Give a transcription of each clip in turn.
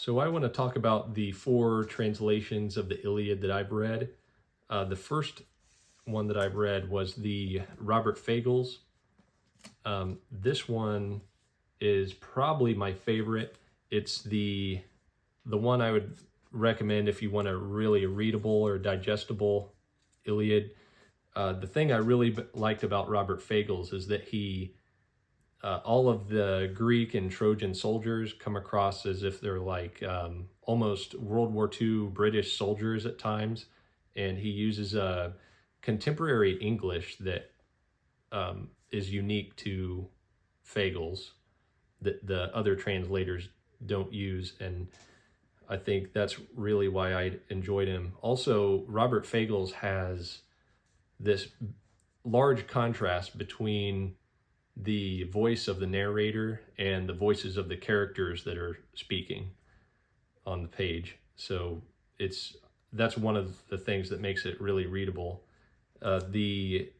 So I want to talk about the 4 translations of the Iliad that I've read. The first one that I've read was the Robert Fagles. This one is probably my favorite. It's the one I would recommend if you want a really readable or digestible Iliad. The thing I really liked about Robert Fagles is that he all of the Greek and Trojan soldiers come across as if they're like almost World War II British soldiers at times, and he uses a contemporary English that is unique to Fagles that the other translators don't use, and I think that's really why I enjoyed him. Also, Robert Fagles has this large contrast between the voice of the narrator and the voices of the characters that are speaking on the page. So that's one of the things that makes it really readable. The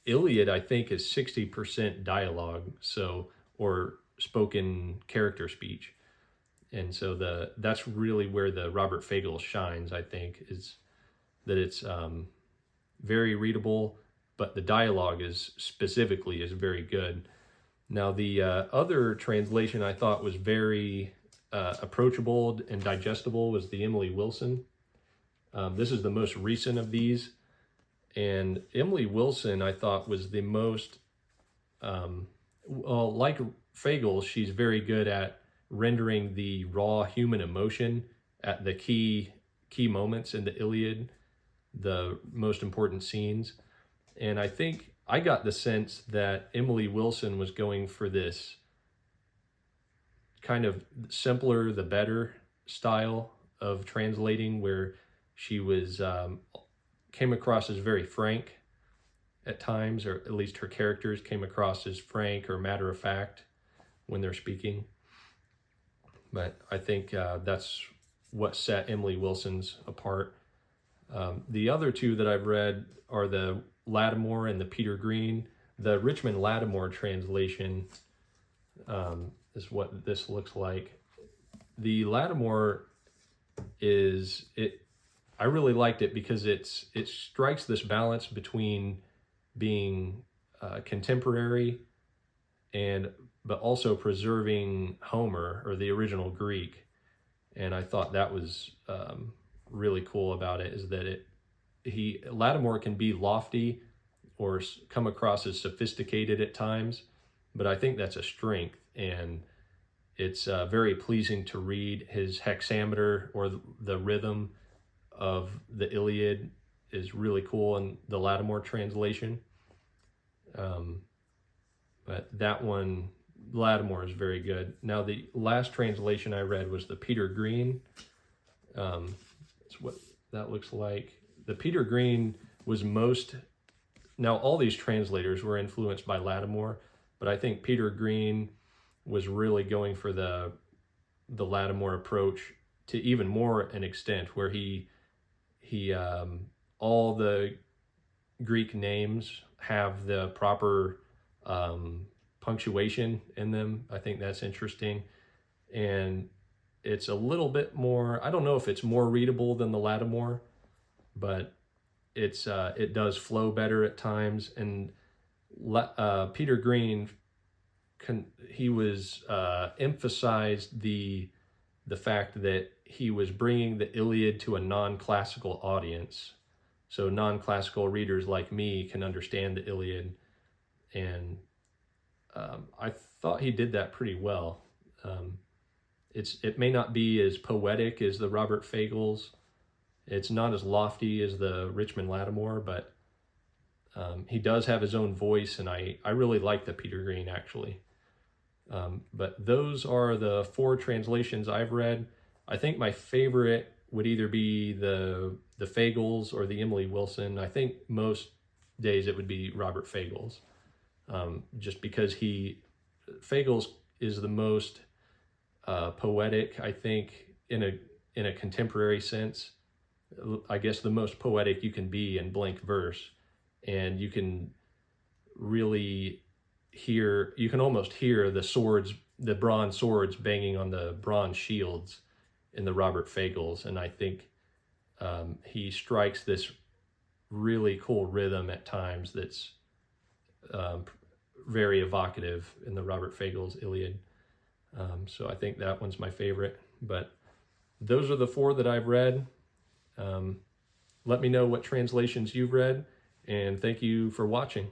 Iliad, I think, is 60% dialogue, or spoken character speech. And so that's really where the Robert Fagles shines, I think, is that it's very readable, but the dialogue is very good. Now, the other translation I thought was very approachable and digestible was the Emily Wilson. This is the most recent of these. And Emily Wilson, I thought, was the most, like Fagles, she's very good at rendering the raw human emotion at the key moments in the Iliad, the most important scenes. And I think I got the sense that Emily Wilson was going for this kind of simpler the better style of translating, where she was came across as very frank at times, or at least her characters came across as frank or matter of fact when they're speaking. But I think that's what set Emily Wilson's apart. The other 2 that I've read are the Lattimore and the Peter Green. The Richmond Lattimore translation is what this looks like. The Lattimore I really liked it because it strikes this balance between being contemporary but also preserving Homer, or the original Greek. And I thought that was really cool about it, is that Lattimore can be lofty or come across as sophisticated at times, but I think that's a strength, and it's very pleasing to read. His hexameter, or the rhythm of the Iliad, is really cool in the Lattimore translation. But that one, Lattimore, is very good. Now, the last translation I read was the Peter Green. That's what that looks like. The Peter Green was now all these translators were influenced by Lattimore, but I think Peter Green was really going for the Lattimore approach to even more an extent, where he all the Greek names have the proper punctuation in them. I think that's interesting, and it's a little bit more, I don't know if it's more readable than the Lattimore, but it does flow better at times. And Peter Green, he was emphasized the fact that he was bringing the Iliad to a non-classical audience, so non-classical readers like me can understand the Iliad, and I thought he did that pretty well. It may not be as poetic as the Robert Fagles. It's not as lofty as the Richmond Lattimore, but he does have his own voice, and I really like the Peter Green, actually. But those are the 4 translations I've read. I think my favorite would either be the Fagles or the Emily Wilson. I think most days it would be Robert Fagles, just because Fagles is the most poetic, I think, in a contemporary sense. I guess the most poetic you can be in blank verse, and you can really you can almost hear the bronze swords banging on the bronze shields in the Robert Fagles, and I think he strikes this really cool rhythm at times that's very evocative in the Robert Fagles Iliad. So I think that one's my favorite. But those are the 4 that I've read. Let me know what translations you've read, and thank you for watching.